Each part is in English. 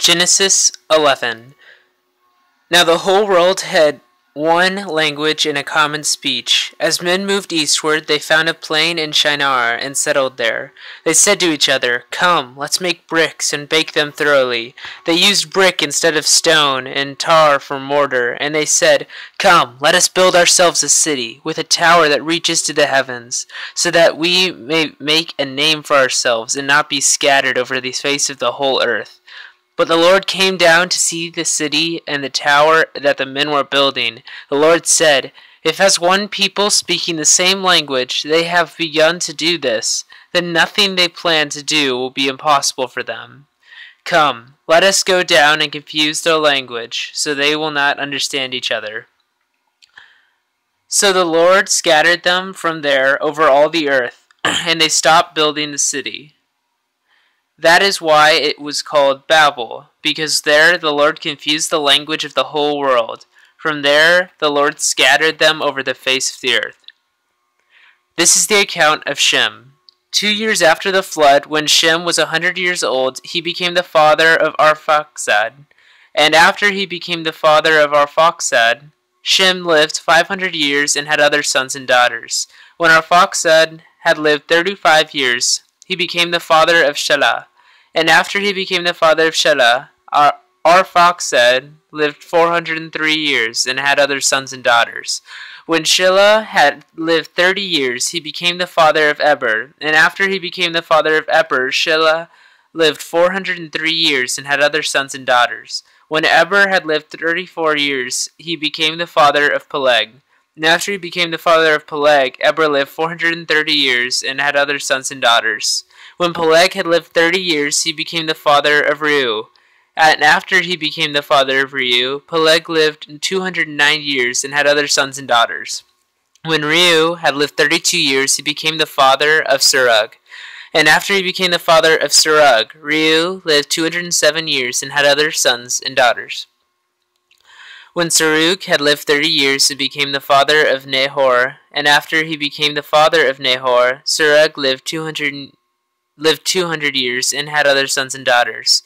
Genesis 11. Now the whole world had one language and a common speech. As men moved eastward, they found a plain in Shinar and settled there. They said to each other, "Come, let's make bricks and bake them thoroughly." They used brick instead of stone and tar for mortar, and they said, "Come, let us build ourselves a city with a tower that reaches to the heavens, so that we may make a name for ourselves and not be scattered over the face of the whole earth." But the Lord came down to see the city and the tower that the men were building. The Lord said, "If as one people speaking the same language they have begun to do this, then nothing they plan to do will be impossible for them. Come, let us go down and confuse their language, so they will not understand each other." So the Lord scattered them from there over all the earth, and they stopped building the city. That is why it was called Babel, because there the Lord confused the language of the whole world. From there the Lord scattered them over the face of the earth. This is the account of Shem. 2 years after the flood, when Shem was 100 years old, he became the father of Arphaxad. And after he became the father of Arphaxad, Shem lived 500 years and had other sons and daughters. When Arphaxad had lived 35 years, he became the father of Shelah. And after he became the father of Shelah, Arphaxad lived 403 years and had other sons and daughters. When Shelah had lived 30 years, he became the father of Eber. And after he became the father of Eber, Shelah lived 403 years and had other sons and daughters. When Eber had lived 34 years, he became the father of Peleg. And after he became the father of Peleg, Eber lived 430 years and had other sons and daughters. When Peleg had lived 30 years, he became the father of Reu. And after he became the father of Reu, Peleg lived 209 years and had other sons and daughters. When Reu had lived 32 years, he became the father of Serug. And after he became the father of Serug, Reu lived 207 years and had other sons and daughters. When Serug had lived 30 years, he became the father of Nahor. And after he became the father of Nahor, Serug lived 200 years and had other sons and daughters.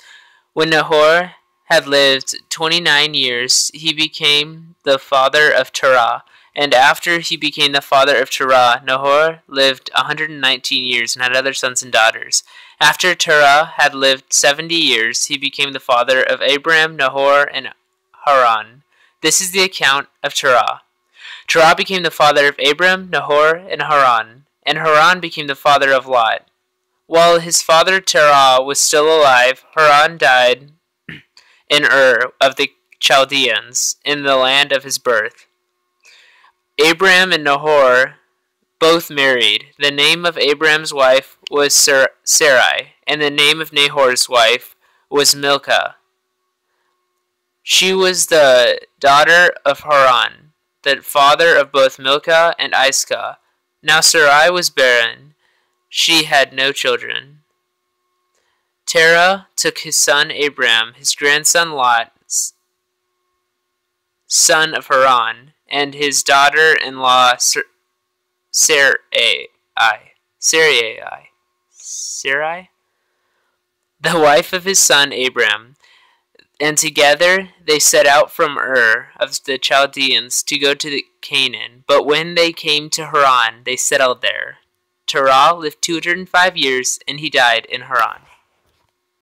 When Nahor had lived 29 years, he became the father of Terah. And after he became the father of Terah, Nahor lived 119 years and had other sons and daughters. After Terah had lived 70 years, he became the father of Abram, Nahor, and Haran. This is the account of Terah. Terah became the father of Abram, Nahor, and Haran became the father of Lot. While his father Terah was still alive, Haran died in Ur of the Chaldeans, in the land of his birth. Abram and Nahor both married. The name of Abram's wife was Sarai, and the name of Nahor's wife was Milcah. She was the daughter of Haran, the father of both Milcah and Iscah. Now Sarai was barren. She had no children. Terah took his son Abram, his grandson Lot, son of Haran, and his daughter-in-law Sarai, the wife of his son Abram, and together they set out from Ur of the Chaldeans to go to Canaan. But when they came to Haran, they settled there. Terah lived 205 years, and he died in Haran.